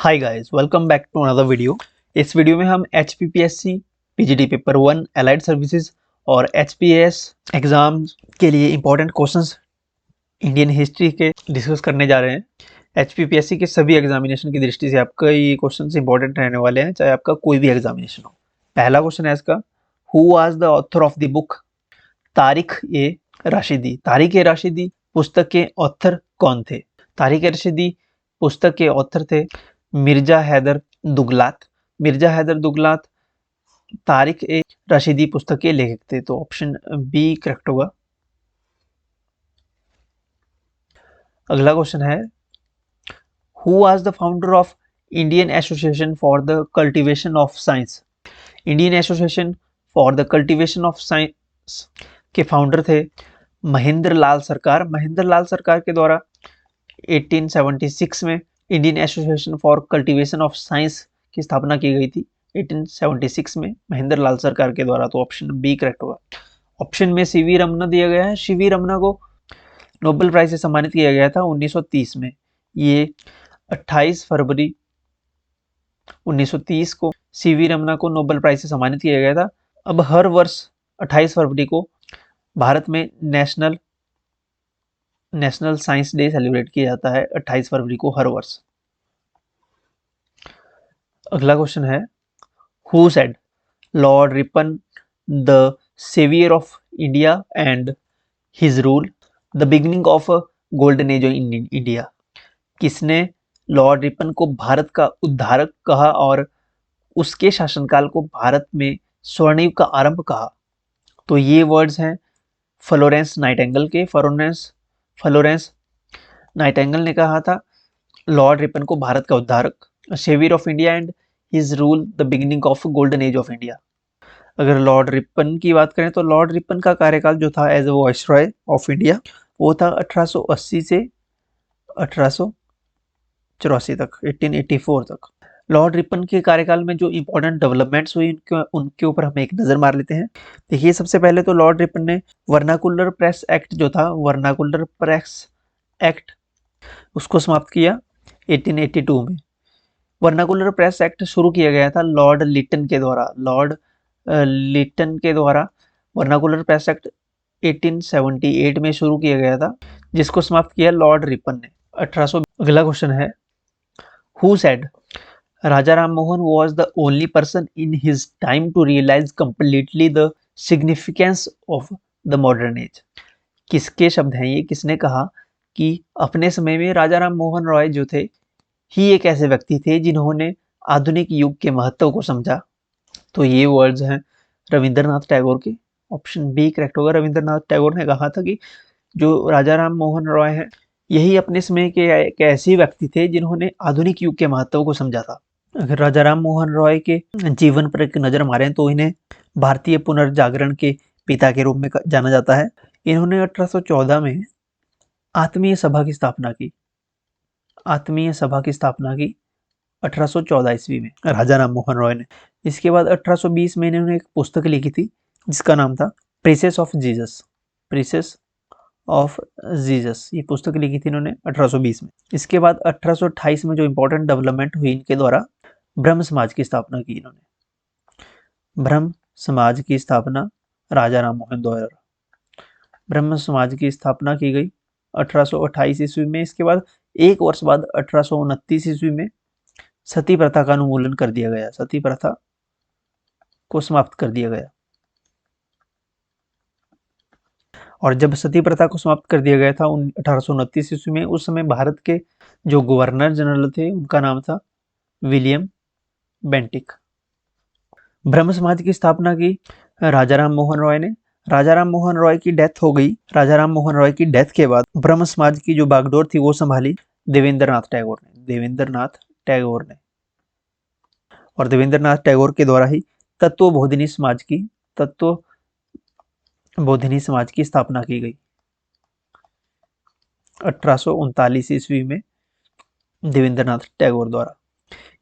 Hi guys, welcome back to another video. इस video में हम HPPSC PGD paper 1 allied services और HPAS exam के लिए इंपॉर्टेंट क्वेश्चंस इंडियन हिस्ट्री के डिस्कस करने जा रहे हैं। HPPSC के सभी एग्जामिनेशन की दृष्टि से आपका ये क्वेश्चंस इंपॉर्टेंट रहने वाले हैं, चाहे आपका कोई भी एग्जामिनेशन हो। पहला क्वेश्चन है इसका, who was the author of the book Tarikh e Rashidi. Tarikh e Rashidi पुस्तक के ऑथर कौन थे? तारिक ए राशिदी पुस्तक के ऑथर थे मिर्जा हैदर दुगलात। मिर्जा हैदर दुगलात तारिक ए राशिदी पुस्तक के लेखक थे, तो ऑप्शन बी करेक्ट होगा। अगला क्वेश्चन है, who was the founder of Indian association for the cultivation of science. Indian association for the cultivation of science के फाउंडर थे महेंद्र लाल सरकार। महेंद्र लाल सरकार के द्वारा 1876 में Indian association for cultivation of science की स्थापना की गई थी 1876 में महेंद्र लाल सरकार के द्वारा, तो ऑप्शन बी करेक्ट होगा। ऑप्शन में सीवी रमना दिया गया है। सीवी रमना को नोबेल प्राइज से सम्मानित किया गया था 1930 में। ये 28 फरवरी 1930 को सीवी रमना को नोबेल प्राइज से सम्मानित किया गया था। अब हर वर्ष 28 फरवरी को भारत में नेशनल साइंस डे सेलिब्रेट किया जाता है 28 फरवरी को हर वर्ष। अगला क्वेश्चन है, who said Lord Ripon the saviour of India and his rule the beginning of a golden age in India. किसने लॉर्ड रिपन को भारत का उद्धारक कहा और उसके शासनकाल को भारत में स्वर्णयुग का आरंभ कहा? तो ये वर्ड्स हैं फ्लोरेंस नाइटिंगेल के। फ्लोरेंस नाइटिंगेल ने कहा था लॉर्ड रिपन को भारत का उद्धारक, saviour of India and his rule the beginning of golden age of India. अगर लॉर्ड रिपन की बात करें तो लॉर्ड रिपन का कार्यकाल जो था as a viceroy of India वो था 1880 से 1884 तक, 1884 तक। लॉर्ड रिपन के कार्यकाल में जो इंपॉर्टेंट डेवलपमेंट्स हुई उनके ऊपर हम एक नज़र मार लेते हैं। देखिए, सबसे पहले तो लॉर्ड रिपन ने वर्नाकुलर प्रेस एक्ट जो था, वर्नाकुलर प्रेस एक्ट, उसको समाप्त किया 1882 में। वर्नाकुलर प्रेस एक्ट शुरू किया गया था लॉर्ड लिटन के द्वारा। लॉर्ड लिटन के द्वारा वर्नाकुलर प्रेस एक्ट 1878 में शुरू किया गया था, जिसको समाप्त किया लॉर्ड रिपन ने 1800। अगला क्वेश्चन है, who said Raja Ram Mohan was the only person in his time to realize completely the significance of the modern age। किसके शब्द हैं ये? किसने कहा कि अपने समय में राजा राम मोहन रॉय जो थे ही एक ऐसे व्यक्ति थे जिन्होंने आधुनिक युग के महत्व को समझा? तो ये वर्ड्स हैं रविंद्रनाथ टैगोर के। ऑप्शन बी करेक्ट होगा। रविंद्रनाथ टैगोर ने कहा था कि जो राजा राम मोहन रॉय हैं यही अपने समय के एक ऐसे व्यक्ति थे जिन्होंने आधुनिक युग के महत्व को समझा था। अगर राजा राम मोहन रॉय के जीवन पर एक नज़र मारें तो इन्हें भारतीय पुनर्जागरण के पिता के रूप में जाना जाता है। इन्होंने 1814 में आत्मीय सभा की स्थापना की। आत्मीय सभा की स्थापना की 1814 ईस्वी में राजा राम मोहन रॉय ने। इसके बाद 1820 में इन्होंने एक पुस्तक लिखी थी जिसका नाम था प्रीसेस ऑफ जीसस। प्रीसेस ऑफ जीसस, ये पुस्तक लिखी थी इन्होंने 1820 में। इसके बाद 1828 में जो इंपॉर्टेंट डेवलपमेंट हुई इनके द्वारा, ब्रह्म समाज की स्थापना की इन्होंने। ब्रह्म समाज की स्थापना राजा राम मोहन द्वारा, ब्रह्म समाज की स्थापना की गई 1828 ईस्वी में। इसके बाद एक वर्ष बाद 1829 ईस्वी में सती प्रथा का उन्मूलन कर दिया गया। सती प्रथा को समाप्त कर दिया गया। और जब सती प्रथा को समाप्त कर दिया गया था 1829 ईस्वी में, उस समय भारत के जो गवर्नर जनरल थे उनका नाम था विलियम बेंटिक। ब्रह्म समाज की स्थापना की राजा राम मोहन रॉय ने। राजा राम मोहन रॉय की डेथ हो गई। राजा राम मोहन रॉय की डेथ के बाद ब्रह्म समाज की जो बागडोर थी वो संभाली देवेंद्रनाथ टैगोर ने। देवेंद्रनाथ टैगोर ने, और देवेंद्रनाथ टैगोर के द्वारा ही तत्वबोधिनी समाज की स्थापना की गई 1839 ईस्वी में देवेंद्रनाथ टैगोर द्वारा।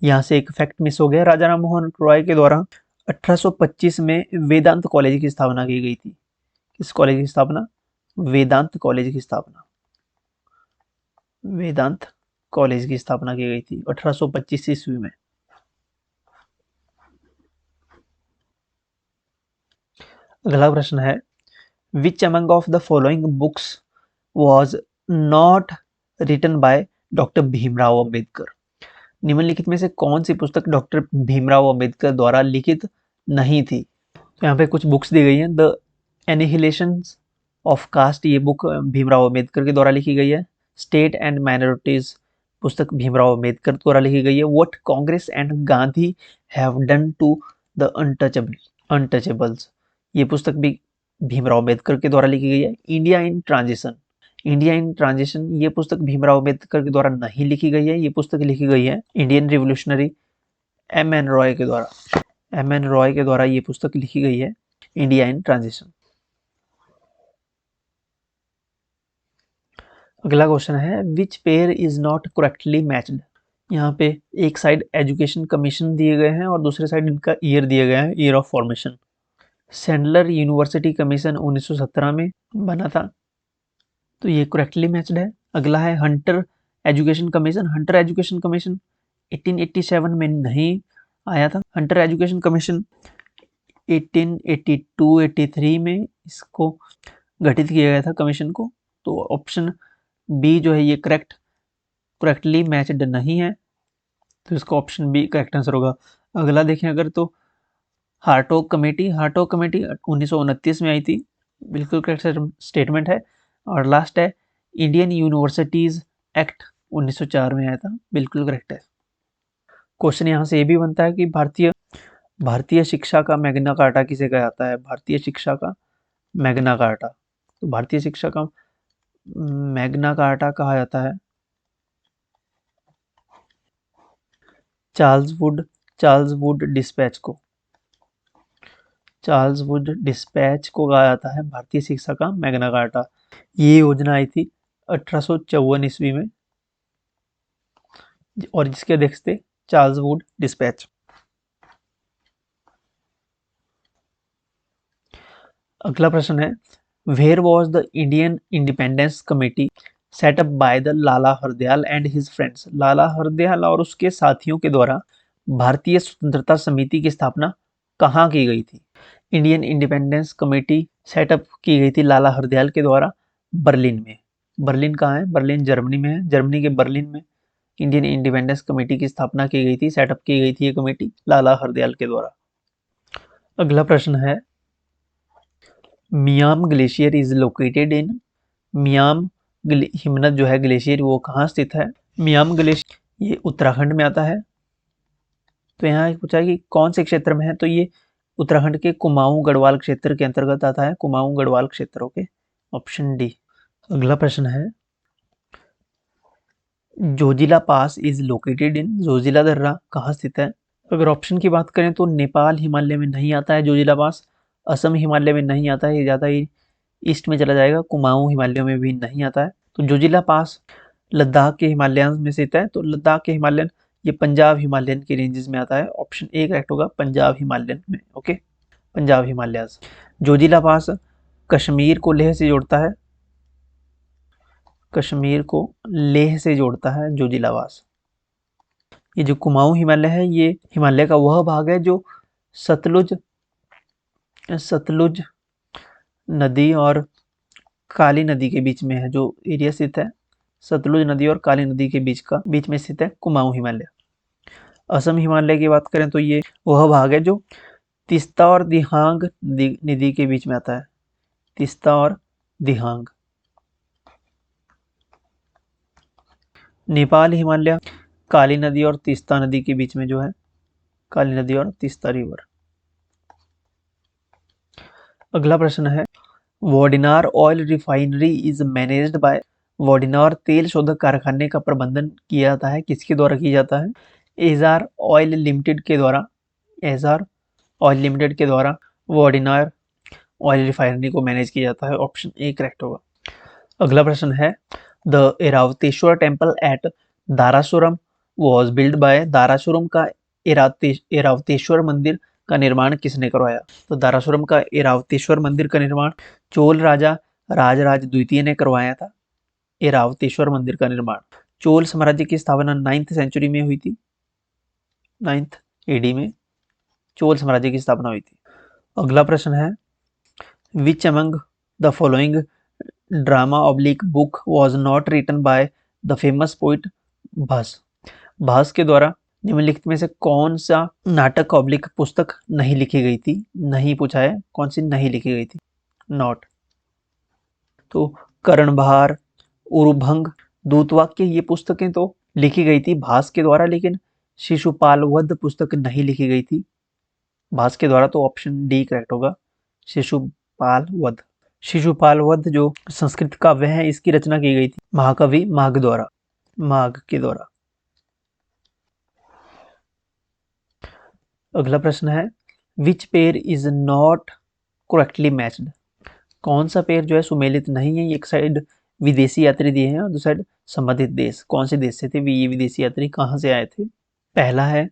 यहाँ से एक फैक्ट मिस हो गया, राजा राम मोहन रॉय के द्वारा 1825 में वेदांत कॉलेज की स्थापना की गई थी। किस कॉलेज की स्थापना? वेदांत कॉलेज की स्थापना। वेदांत कॉलेज की स्थापना की गई थी 1825 ईस्वी में। अगला प्रश्न है, which among of the following books was not written by doctor Bhimrao Ambedkar. निम्नलिखित में से कौन सी पुस्तक डॉक्टर भीमराव अंबेडकर द्वारा लिखित नहीं थी। तो यहाँ पे कुछ बुक्स दी गई हैं। द एनिहिलेशन ऑफ कास्ट, ये बुक भीमराव अंबेडकर के द्वारा लिखी गई है। स्टेट एंड माइनॉरिटीज पुस्तक भीमराव अंबेडकर द्वारा लिखी गई है। What Congress and Gandhi have done to the untouchables, ये पुस्तक भी भीमराव अंबेडकर के द्वारा लिखी गई है। India in transition, India in transition, ये पुस्तक भीमराव अंबेडकर के द्वारा नहीं लिखी गई है। ये पुस्तक लिखी गई है इंडियन रिवोल्यूशनरी एम.एन. रॉय के द्वारा। एम.एन. रॉय के द्वारा ये पुस्तक लिखी गई है, इंडिया इन ट्रांजिशन। अगला क्वेश्चन है, which pair is not correctly matched. यहाँ पे एक साइड एजुकेशन कमीशन दिए गए हैं और दूसरे साइड इनका ईयर दिया गया है, year of formation. Sandler university commission 1917 में बना था, तो ये करेक्टली मैच्ड है। अगला है Hunter education commission. Hunter education commission 1887 में नहीं आया था। हंटर एजुकेशन कमीशन 1882-83 में इसको गठित किया गया था कमीशन को। तो ऑप्शन बी जो है ये करेक्टली मैच्ड नहीं है, तो इसका ऑप्शन बी करेक्ट आंसर होगा। अगला देखें अगर तो हार्टोग कमेटी 1929 में आई थी, बिल्कुल करेक्ट स्टेटमेंट है। और लास्ट है इंडियन यूनिवर्सिटीज एक्ट 1904 में आया था, बिल्कुल करेक्ट है। क्वेश्चन यहाँ से ये भी बनता है कि भारतीय शिक्षा का मैग्ना कार्टा किसे कहा जाता है। भारतीय शिक्षा का मैग्ना कार्टा, तो भारतीय शिक्षा का मैग्ना कार्टा कहा जाता है चार्ल्स वुड डिस्पैच को। चार्ल्स वुड डिस्पैच को कहा जाता है भारतीय शिक्षा का मैग्ना कार्टा। ये योजना आई थी 1854 ईस्वी में और जिसके अध्यक्ष थे चार्ल्स वुड डिस्पैच। अगला प्रश्न है, where was the Indian independence committee set up by the Lala Hardayal and his friends. Lala Hardayal और उसके साथियों के द्वारा भारतीय स्वतंत्रता समिति की स्थापना कहाँ की गई थी। इंडियन इंडिपेंडेंस कमेटी सेटअप की गई थी लाला हरदयाल के द्वारा बर्लिन में। बर्लिन कहाँ है, बर्लिन जर्मनी में है। जर्मनी के बर्लिन में इंडियन इंडिपेंडेंस कमेटी की स्थापना की गई थी, सेटअप की गई थी ये कमेटी लाला हरदयाल के द्वारा। अगला प्रश्न है, मियाम ग्लेशियर इज लोकेटेड इन। मियाम हिमनद जो है ग्लेशियर वो कहाँ स्थित है। मियाम ग्लेशियर ये उत्तराखंड में आता है। तो यहाँ पूछा है कि कौन से क्षेत्र में है, तो ये उत्तराखंड के कुमाऊं गढ़वाल क्षेत्र के अंतर्गत आता है, कुमाऊं गढ़वाल क्षेत्र। Okay, option D. अगला प्रश्न है, जोजिला पास इज लोकेटेड इन। जोजिला दर्रा कहाँ स्थित है। अगर ऑप्शन की बात करें तो नेपाल हिमालय में नहीं आता है जोजिला पास, असम हिमालय में नहीं आता है, ये ज़्यादा ही ईस्ट में चला जाएगा, कुमाऊं हिमालय में भी नहीं आता है। तो जोजिला पास लद्दाख के हिमालयन में स्थित है, तो लद्दाख के हिमालयन ये पंजाब हिमालयन के रेंजेस में आता है। ऑप्शन ए करेक्ट होगा, पंजाब हिमालयन में। ओके, पंजाब हिमालयस। जोजिला पास कश्मीर को लेह से जोड़ता है, कश्मीर को लेह से जोड़ता है जोजिला पास। ये जो कुमाऊं हिमालय है ये हिमालय का वह भाग है जो सतलुज नदी और काली नदी के बीच में है, जो एरिया स्थित है सतलुज नदी और काली नदी के बीच में स्थित है कुमाऊं हिमालय। असम हिमालय की बात करें तो ये वह भाग है जो तीस्ता और दिहांग नदी के बीच में आता है, तीस्ता और दिहांग। नेपाल हिमालय काली नदी और तीस्ता नदी के बीच में जो है, काली नदी और तीस्ता रिवर। अगला प्रश्न है, Vadinar oil refinery is managed by. Vadinar तेल शोधक कारखाने का प्रबंधन किया जाता है, किसके द्वारा किया जाता है। एजार ऑयल लिमिटेड के द्वारा, एजार ऑयल लिमिटेड के द्वारा वोडिनार ऑयल रिफाइनरी को मैनेज किया जाता है। ऑप्शन ए करेक्ट होगा। अगला प्रश्न है, the Airavatesvara temple at Darasuram was build by. Darasuram का एरावतेश्वर मंदिर का निर्माण किसने करवाया। तो दारासुरम का एरावतेश्वर मंदिर का निर्माण चोल राजा राजराज द्वितीय ने करवाया था, एरावतेश्वर मंदिर का निर्माण चोल साम्राज्य की स्थापना 9th सेंचुरी में हुई थी, 9th AD में चोल साम्राज्य की स्थापना हुई थी। अगला प्रश्न है, which among the following drama oblique book was not written by the famous poet Bhasa. Bhasa के द्वारा निम्नलिखित में से कौन सा नाटक ऑब्लिक पुस्तक नहीं लिखी गई थी? नहीं पूछा है, कौन सी नहीं लिखी गई थी, नॉट। तो कर्णभार, उरुभंग, दूतवाक्य, ये पुस्तकें तो लिखी गई थी भास के द्वारा, लेकिन शिशुपाल वध पुस्तक नहीं लिखी गई थी भास के द्वारा। तो ऑप्शन डी करेक्ट होगा, शिशुपाल वध। शिशुपाल वध जो संस्कृत काव्य है, इसकी रचना की गई थी महाकवि माघ द्वारा, माघ के द्वारा। अगला प्रश्न है, which pair is not correctly matched. कौन सा पेयर जो है सुमेलित नहीं है? एक साइड विदेशी यात्री दिए हैं और दूसरी साइड संबंधित देश। कौन से देश से थे ये विदेशी यात्री, कहाँ से आए थे? पहला है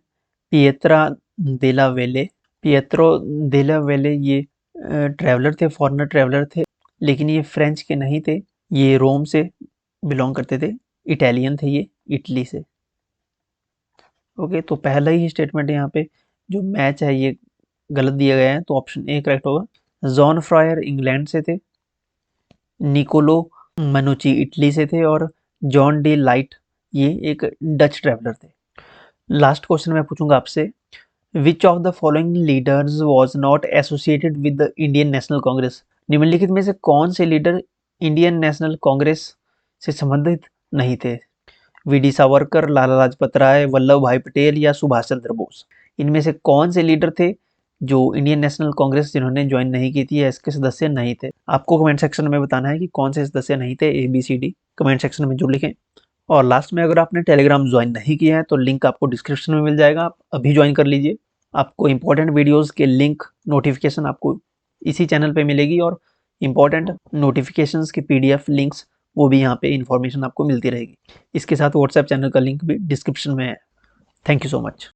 पिएत्रा देला वेले। पिएत्रो देला वेले ये ट्रैवलर थे, फॉरेनर ट्रैवलर थे, लेकिन ये फ्रेंच के नहीं थे, ये रोम से बिलोंग करते थे, इटालियन थे ये, इटली से। ओके, तो पहला ही स्टेटमेंट यहाँ पे जो मैच है ये गलत दिया गया है, तो ऑप्शन ए करेक्ट होगा। जॉन फ्रायर इंग्लैंड से थे, निकोलो मनुची इटली से थे, और जॉन डी लाइट ये एक डच ट्रैवलर थे। लास्ट क्वेश्चन मैं पूछूंगा आपसे, which of the following leaders was not associated with the Indian national Congress. निम्नलिखित में से कौन से लीडर इंडियन नेशनल कांग्रेस से संबंधित नहीं थे? वी.डी. सावरकर, लाला लाजपत राय, वल्लभ भाई पटेल या सुभाष चंद्र बोस। इनमें से कौन से लीडर थे जो इंडियन नेशनल कांग्रेस जिन्होंने ज्वाइन नहीं की थी या इसके सदस्य नहीं थे? आपको कमेंट सेक्शन में बताना है कि कौन से सदस्य नहीं थे, ABCD कमेंट सेक्शन में जरूर लिखें। और लास्ट में, अगर आपने टेलीग्राम ज्वाइन नहीं किया है तो लिंक आपको डिस्क्रिप्शन में मिल जाएगा, आप अभी ज्वाइन कर लीजिए। आपको इंपॉर्टेंट वीडियोस के लिंक नोटिफिकेशन आपको इसी चैनल पे मिलेगी, और इंपॉर्टेंट नोटिफिकेशंस के PDF लिंक्स वो भी यहाँ पे इन्फॉर्मेशन आपको मिलती रहेगी। इसके साथ व्हाट्सएप चैनल का लिंक भी डिस्क्रिप्शन में है। Thank you so much.